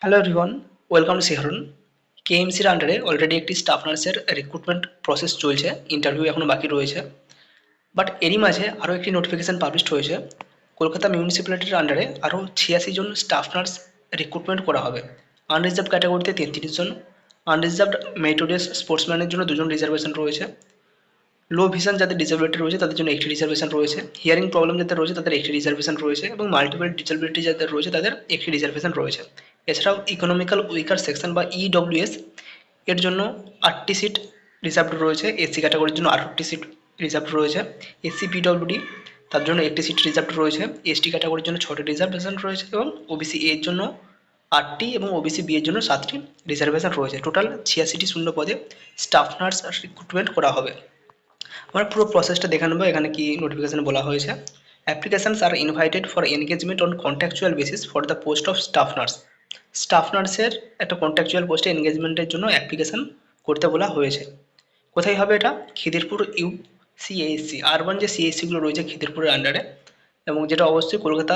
Hello everyone, welcome to শিহরণ। কেএমসির আন্ডারে already একটি স্টাফ নার্সের রিক্রুটমেন্ট প্রসেস চলছে, ইন্টারভিউ এখনও বাকি রয়েছে। বাট এরই মাঝে আরও একটি নোটিফিকেশান পাবলিশ হয়েছে। কলকাতা মিউনিসিপ্যালিটির আন্ডারে আরও 86 জন স্টাফ নার্স রিক্রুটমেন্ট করা হবে। আনরিজার্ভ ক্যাটাগরিতে 33 জন, আনরিজার্ভড মেরিটোরিয়াস স্পোর্টসম্যানের জন্য 2 জন রিজার্ভেশন রয়েছে। লো ভিশন যাদের ডিসেবিলিটি রয়েছে তাদের জন্য একটি রিজার্ভেশন রয়েছে, হিয়ারিং প্রবলেম যাদের রয়েছে তাদের একটি রিজার্ভেশন রয়েছে এবং মাল্টিপল ডিসেবিলিটি যাদের রয়েছে তাদের একটি রিজার্ভেশন রয়েছে। এছাড়াও ইকোনমিক্যাল উইকার সেকশন বা ইডব্লিউএস এর জন্য 8টি সিট রিজার্ভড রয়েছে, এসসি ক্যাটাগরির জন্য 68টি সিট রিজার্ভ রয়েছে, এসসি পিডব্লিউডি তার জন্য একটি সিট রিজার্ভ রয়েছে, এসটি ক্যাটাগরির জন্য 6টি রিজার্ভেশন রয়েছে এবং ওবিসি এর জন্য 8টি এবং ওবিসি বি এর জন্য 7টি রিজার্ভেশন রয়েছে। টোটাল 86টি শূন্য পদে স্টাফ নার্স রিক্রুটমেন্ট করা হবে। আমরা পুরো প্রসেসটা দেখে নেবো। এখানে কি নোটিফিকেশনে বলা হয়েছে, applications are invited for engagement on contractual basis for the post of staff nurse. Staff নার্সের একটা কন্ট্রাকচুয়াল পোস্টে এনগেজমেন্টের জন্য অ্যাপ্লিকেশন করতে বলা হয়েছে। কোথায় হবে এটা? খিদিরপুর সিএসসি আরবান যে সিএসসিগুলো রয়েছে খিদিরপুরের আন্ডারে, এবং যেটা অবশ্যই কলকাতা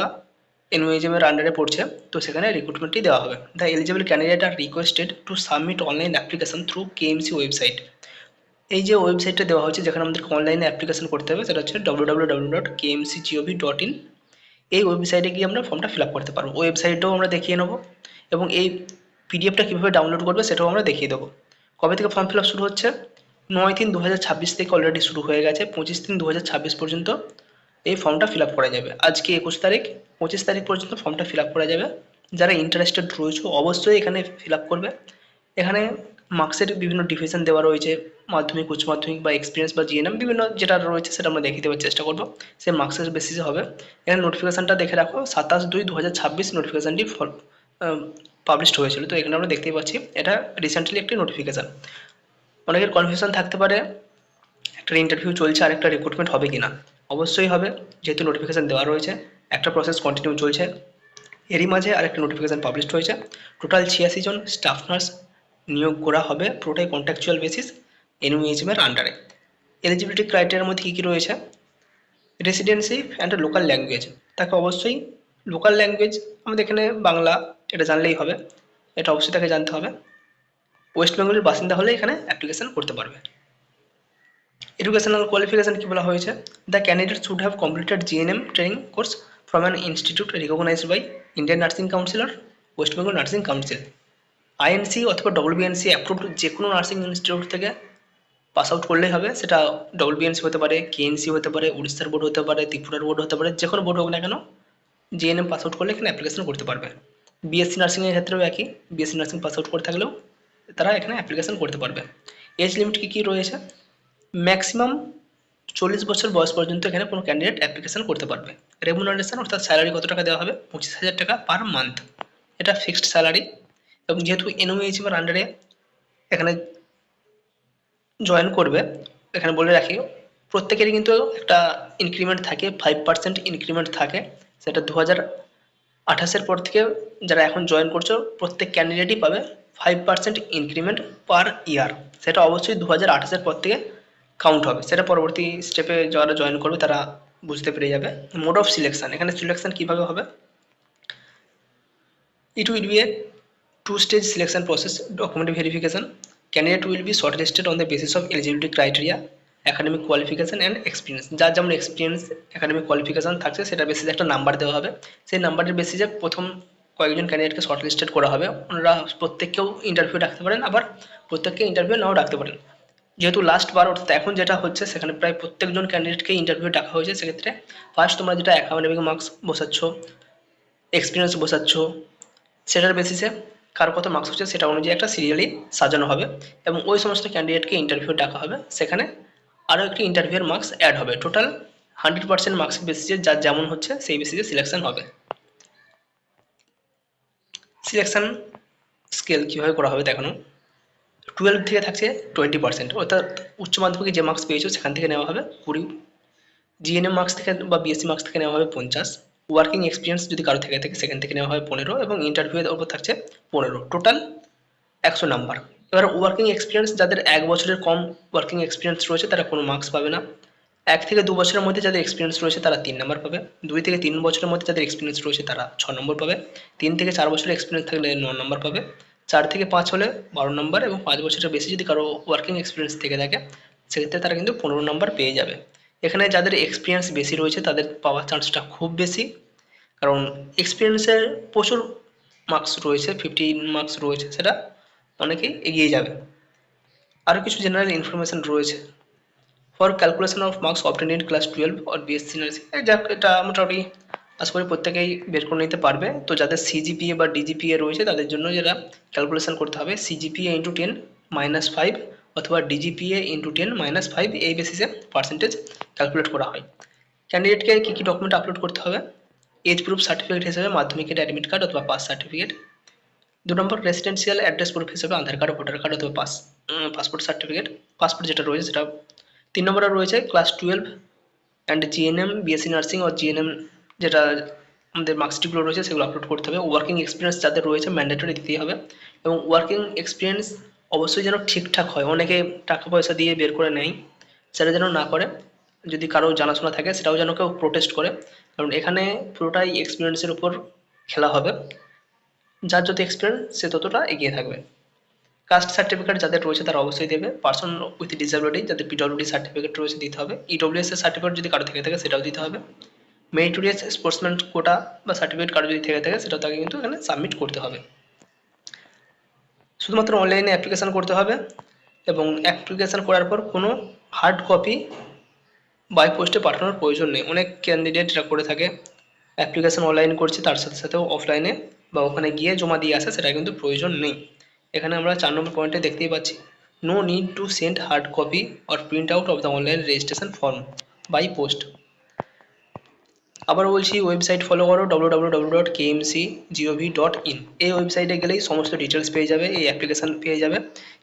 এনওএইচএমের আন্ডারে পড়ছে, তো সেখানে রিক্রুটমেন্টটি দেওয়া হবে। The eligible candidate are requested to submit online application through KMC website. এই যে ওয়েবসাইটটা দেওয়া হচ্ছে যেখানে আমাদেরকে অনলাইনে অ্যাপ্লিকেশন করতে হবে, সেটা হচ্ছে www.kmcgov.in। এই ওয়েবসাইটে গিয়ে আমরা ফর্মটা ফিল আপ করতে পারবো। ওয়েবসাইটটাও আমরা দেখিয়ে নেবো এবং এই পিডিএফটা কীভাবে ডাউনলোড করবে সেটাও আমরা দেখিয়ে দেবো। কবে থেকে ফর্ম ফিল আপ শুরু হচ্ছে? 9/3/2026 থেকে অলরেডি শুরু হয়ে গেছে। 25/3/2026 পর্যন্ত এই ফর্মটা ফিল আপ করা যাবে। আজকে 21 তারিখ, 25 তারিখ পর্যন্ত ফর্মটা ফিল আপ করা যাবে। যারা ইন্টারেস্টেড রয়েছে অবশ্যই এখানে ফিল আপ করবে। এখানে মার্কসের বিভিন্ন ডিভিশন দেওয়া রয়েছে, মাধ্যমিক, উচ্চ মাধ্যমিক বা এক্সপিরিয়েন্স বা জিএনএম বিভিন্ন যেটা রয়েছে সেটা আমরা দেখিয়ে দেওয়ার চেষ্টা করবো। সেই মার্কসের বেসিসে হবে। এখানে নোটিফিকেশানটা দেখে রাখো, 27/2/2026 নোটিফিকেশানটি পাবলিশড হয়েছিল। তো এখানে আমরা দেখতেই পাচ্ছি এটা রিসেন্টলি একটি নোটিফিকেশান। অনেকের কনফিউশন থাকতে পারে একটা ইন্টারভিউ চলছে আর একটা রিক্রুটমেন্ট হবে কি না। অবশ্যই হবে, যেহেতু নোটিফিকেশান দেওয়া রয়েছে, একটা প্রসেস কন্টিনিউ চলছে। এরই মাঝে আরেকটা নোটিফিকেশান পাবলিশড হয়েছে। টোটাল 86 জন স্টাফ নার্স নিয়োগ করা হবে, পুরোটাই কন্ট্রাকচুয়াল বেসিস এনওএইচএমের আন্ডারে। এলিজিবিলিটি ক্রাইটেরিয়ার মধ্যে কী কী রয়েছে? রেসিডেন্সি অ্যান্ড লোকাল ল্যাঙ্গুয়েজ, তাকে অবশ্যই লোকাল ল্যাঙ্গুয়েজ আমাদের এখানে বাংলা, এটা জানলেই হবে, এটা অবশ্যই তাকে জানতে হবে। ওয়েস্ট বেঙ্গলের বাসিন্দা হলে এখানে অ্যাপ্লিকেশান করতে পারবে। এডুকেশনাল কোয়ালিফিকেশান কী বলা হয়েছে? The candidate should have completed GNM training course from an institute recognized by Indian nursing council আর west Bengal nursing council. INC অথবা ডব্লিউবিএনসি অ্যাপ্রুভড যে কোনো নার্সিং ইনস্টিটিউট থেকে পাস আউট করলেই হবে। সেটা ডব্লিউবিএনসি হতে পারে, কেএনসি হতে পারে, উড়িষ্যার বোর্ড হতে পারে, ত্রিপুরার বোর্ড হতে পারে, যে কোনো বোর্ড হোক না কেন, জিএনএম পাস আউট করলে এখানে অ্যাপ্লিকেশন করতে পারবে। বিএসসি নার্সিংয়ের ক্ষেত্রেও একই, বিএসসি নার্সিং পাস আউট করে থাকলেও তারা এখানে অ্যাপ্লিকেশন করতে পারবে। এজ লিমিট কী কী রয়েছে? ম্যাক্সিমাম 40 বছর বয়স পর্যন্ত এখানে কোনো ক্যান্ডিডেট অ্যাপ্লিকেশন করতে পারবে। রেমুনারেশন অর্থাৎ স্যালারি কত টাকা দেওয়া হবে? 25,000 টাকা পার মান্থ, এটা ফিক্সড স্যালারি। এবং যেহেতু এনওএইচএমের আন্ডারে এখানে জয়েন করবে, এখানে বলে রাখি প্রত্যেকেরই কিন্তু একটা ইনক্রিমেন্ট থাকে, 5% ইনক্রিমেন্ট থাকে। সেটা 2028-এর পর থেকে যারা এখন জয়েন করছো প্রত্যেক ক্যান্ডিডেটই পাবে 5% ইনক্রিমেন্ট পার ইয়ার। সেটা অবশ্যই 2028-এর পর থেকে কাউন্ট হবে, সেটা পরবর্তী স্টেপে যারা জয়েন করবে তারা বুঝতে পেরে যাবে। মোড অফ সিলেকশন, এখানে সিলেকশন কীভাবে হবে? It will be a two-stage selection process. Document verification. Candidate will be shortlisted on the basis of eligibility criteria, academic qualification and experience. যার যেমন এক্সপিরিয়েন্স, একাডেমিক কোয়ালিফিকেশান থাকছে সেটার বেসিসে একটা নাম্বার দেওয়া হবে। সেই নাম্বারের বেসিসে প্রথম কয়েকজন ক্যান্ডিডেটকে শর্টলিস্টেড করা হবে। ওনারা প্রত্যেককেও ইন্টারভিউ ডাকতে পারেন, আবার প্রত্যেককে ইন্টারভিউ নাও ডাকতে পারেন। যেহেতু লাস্ট বার অর্থাৎ এখন যেটা হচ্ছে সেখানে প্রায় প্রত্যেকজন ক্যান্ডিডেটকে ইন্টারভিউ ডাকা হয়েছে, সেক্ষেত্রে ফার্স্ট তোমরা যেটা একাডেমিক মার্কস বসাচ্ছ, এক্সপিরিয়েন্স বসাচ্ছ, সেটার বেসিসে কার কত মার্কস হচ্ছে সেটা অনুযায়ী একটা সিরিয়ালি সাজানো হবে এবং ওই সমস্ত ক্যান্ডিডেটকে ইন্টারভিউ ডাকা হবে। সেখানে আরও একটি ইন্টারভিউয়ের মার্কস অ্যাড হবে। টোটাল 100% মার্কসের বেসিসে যার যেমন হচ্ছে সেই বেসিসে সিলেকশন হবে। সিলেকশন স্কেল কীভাবে করা হবে দেখানো। 12 থেকে থাকছে 20%, অর্থাৎ উচ্চ মাধ্যমিকে যে মার্কস পেয়েছো সেখান থেকে নেওয়া হবে 20, জিএনএম মার্কস থেকে বা বিএসসি মার্কস থেকে নেওয়া হবে 50, ওয়ার্কিং এক্সপিরিয়েন্স যদি কারো থেকে থাকে সেখান থেকে নেওয়া হয় 15 এবং ইন্টারভিউয়ের ওপর থাকছে 15, টোটাল 100 নাম্বার। এবার ওয়ার্কিং এক্সপিরিয়েন্স যাদের 1 বছরের কম ওয়ার্কিং এক্সপিরিয়েন্স রয়েছে তারা কোনো মার্কস পাবে না। 1 থেকে 2 বছরের মধ্যে যাদের এক্সপিরিয়েন্স রয়েছে তারা 3 নাম্বার পাবে, 2 থেকে 3 বছরের মধ্যে যাদের এক্সপিরিয়েন্স রয়েছে তারা 6 নম্বর পাবে, 3 থেকে 4 বছরের এক্সপিরিয়েন্স থাকলে 9 নম্বর পাবে, 4 থেকে 5 হলে 12 নম্বর, এবং 5 বছরের বেশি যদি কারো ওয়ার্কিং এক্সপিরিয়েন্স থেকে থাকে সেক্ষেত্রে তারা কিন্তু 15 নম্বর পেয়ে যাবে। এখানে যাদের এক্সপিরিয়েন্স বেশি রয়েছে তাদের পাওয়ার চান্সটা খুব বেশি, কারণ এক্সপিরিয়েন্সের প্রচুর মার্কস রয়েছে, 15 মার্কস রয়েছে, সেটা অনেকেই এগিয়ে যাবে। আরও কিছু জেনারেল ইনফরমেশন রয়েছে। For calculation of marks obtained in class 12 or BSc nursing, যাক এটা মোটামুটি আশা করি প্রত্যেকেই বের করে নিতে পারবে। তো যাদের সিজিপিএ বা ডিজিপিএ রয়েছে তাদের জন্য যেটা ক্যালকুলেশন করতে হবে, সিজিপিএ ইন্টু 10 -5 অথবা ডিজিপিএ ইন্টু 10 -5, এই বেসিসে পার্সেন্টেজ ক্যালকুলেট করা হয়। ক্যান্ডিডেটকে কী কী ডকুমেন্ট আপলোড করতে হবে, এজ প্রুফ সার্টিফিকেট হিসেবে মাধ্যমিকের অ্যাডমিট কার্ড অথবা pass certificate, 2 number residential address proof হিসেবে আধার কার্ড, ভোটার কার্ড অথবা পাসপোর্ট সার্টিফিকেট, পাসপোর্ট যেটা রয়েছে সেটা। 3 নম্বরে রয়েছে class 12 and GNM, BSc nursing ও জিএনএম যেটা আমাদের মার্কশিটগুলো রয়েছে সেগুলো আপলোড করতে হবে। ওয়ার্কিং এক্সপিরিয়েন্স যাদের রয়েছে ম্যান্ডেটরি দিতেই হবে, এবং ওয়ার্কিং এক্সপিরিয়েন্স অবশ্যই যেন ঠিকঠাক হয়, অনেকে টাকা পয়সা দিয়ে বের করে নেয়, সেটা যেন না করে। যদি কারো জানাশোনা থাকে সেটাও যেন কেউ প্রোটেস্ট করে, কারণ এখানে পুরোটাই এক্সপিরিয়েন্সের উপর খেলা হবে, যার যত এক্সপিরিয়েন্স সে ততটা এগিয়ে থাকবে। কাস্ট সার্টিফিকেট যাদের রয়েছে তারা অবশ্যই দেবে, পার্সন উইথ ডিসেবিলিটি যাদের পিডব্লিউডি সার্টিফিকেট রয়েছে দিতে হবে, ইডব্লিউএস এর সার্টিফিকেট যদি কারো থেকে থাকে সেটাও দিতে হবে, মেরিটোরিয়াস স্পোর্টসম্যান কোটা বা সার্টিফিকেট কারো যদি থেকে থাকে সেটাও তাকে কিন্তু এখানে সাবমিট করতে হবে। শুধুমাত্র অনলাইনে অ্যাপ্লিকেশান করতে হবে, এবং অ্যাপ্লিকেশান করার পর কোনো হার্ড কপি বাই পোস্টে পাঠানোর প্রয়োজন নেই। অনেক ক্যান্ডিডেট এটা করে থাকে, অ্যাপ্লিকেশান অনলাইন করছে তার সাথে সাথেও অফলাইনে বা ওখানে গিয়ে জমা দিয়ে আসে, সেটা কিন্তু প্রয়োজন নেই। এখানে আমরা 4 নম্বর পয়েন্টে দেখতেই পাচ্ছি, no need to send hard copy or print out of the online registration form by post. আবার বলছি, ওয়েবসাইট ফলো করো www.kmcgov.in, এই ওয়েবসাইটে গেলেই সমস্ত ডিটেলস পেয়ে যাবে, এই অ্যাপ্লিকেশান পেয়ে যাবে,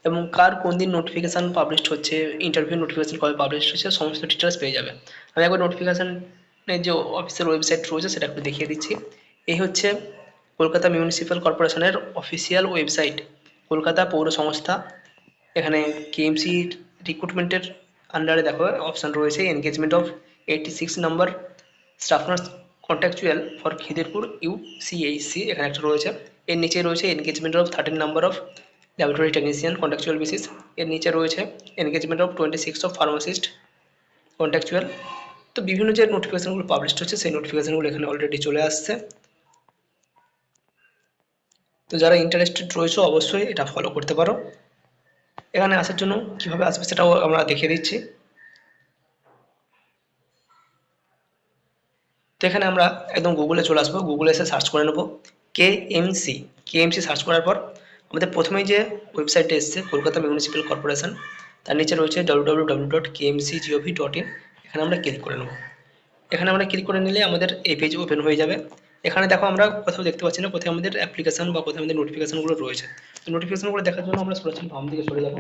এবং কার কোন দিন নোটিফিকেশান পাবলিশ হচ্ছে, ইন্টারভিউ নোটিফিকেশান কবে পাবলিশ হচ্ছে, সমস্ত ডিটেলস পেয়ে যাবে। আমি একবার নোটিফিকেশানের যে অফিসের ওয়েবসাইট রয়েছে সেটা একটু দেখিয়ে দিচ্ছি। এই হচ্ছে কলকাতা মিউনিসিপ্যাল কর্পোরেশনের অফিসিয়াল ওয়েবসাইট, কলকাতা পৌর সংস্থা। এখানে কেএমসি রিক্রুটমেন্টের আন্ডারে দেখো অপশান রয়েছে engagement of 86 number staff nurse contractual for Khidirpur UCHC, এখানে একটা রয়েছে। এর নিচে রয়েছে engagement of 13 number of laboratory technician contractual basis, এর নিচে রয়েছে engagement of 26 of pharmacist contractual. তো বিভিন্ন যে নোটিফিকেশানগুলো পাবলিশ হচ্ছে সেই নোটিফিকেশানগুলো এখানে অলরেডি চলে আসছে। তো যারা ইন্টারেস্টেড রয়েছে অবশ্যই এটা ফলো করতে পারো। এখানে আসার জন্য কীভাবে আসবে সেটাও আমরা দেখিয়ে দিচ্ছি। তো এখানে আমরা একদম গুগলে চলে আসবো, গুগলে এসে সার্চ করে নেবো কেএমসি। কেএমসি সার্চ করার পর আমাদের প্রথমেই যে ওয়েবসাইটটা এসছে কলকাতা মিউনিসিপ্যাল কর্পোরেশন, তার নিচে রয়েছে www.kmcgov.in, এখানে আমরা ক্লিক করে নেব। এখানে আমরা ক্লিক করে নিলে আমাদের এই পেজ ওপেন হয়ে যাবে। এখানে দেখো আমরা কোথাও দেখতে পাচ্ছি না কোথায় আমাদের অ্যাপ্লিকেশন বা কোথায় আমাদের নোটিফিকেশনগুলো রয়েছে। তো নোটিফিকেশনগুলো দেখার জন্য আমরা সরাসরি বাম দিকে সরে যাব।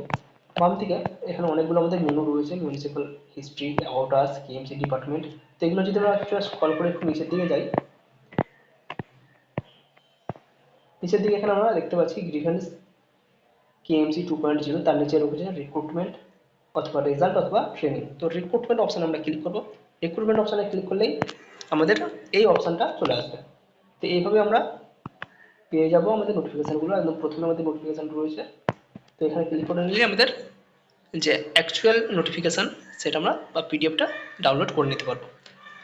বাম দিকে এখানে অনেকগুলো আমাদের মেনু রয়েছে, municipal history, about us, KMC department. তো এগুলো যদি আমরা একটু স্ক্রল করে একটু নিচের দিকে যাই, নিচের দিকে এখানে আমরা দেখতে পাচ্ছি গ্রিভেন্স কেএমসি 2.0, তার নিচে রয়েছে রিক্রুটমেন্ট অথবা রেজাল্ট অথবা ট্রেনিং। তো রিক্রুটমেন্ট অপশানে আমরা ক্লিক করব। রিক্রুটমেন্ট অপশানে ক্লিক করলেই আমাদের এই অপশানটা চলে আসবে। তো এইভাবে আমরা পেয়ে যাব আমাদের নোটিফিকেশানগুলো, একদম প্রথমে আমাদের নোটিফিকেশান রয়েছে। তো এখানে ক্লিক করে নিলে আমাদের যে অ্যাকচুয়াল নোটিফিকেশান সেটা আমরা বা পিডিএফটা ডাউনলোড করে নিতে পারবো।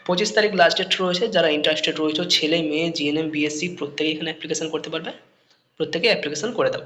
25 তারিখ লাস্ট ডেট রয়েছে, যারা ইন্টারেস্টেড রয়েছে ছেলে মেয়ে জিএনএম বিএসসি প্রত্যেকেই এখানে অ্যাপ্লিকেশান করতে পারবে, প্রত্যেকে অ্যাপ্লিকেশান করে দাও।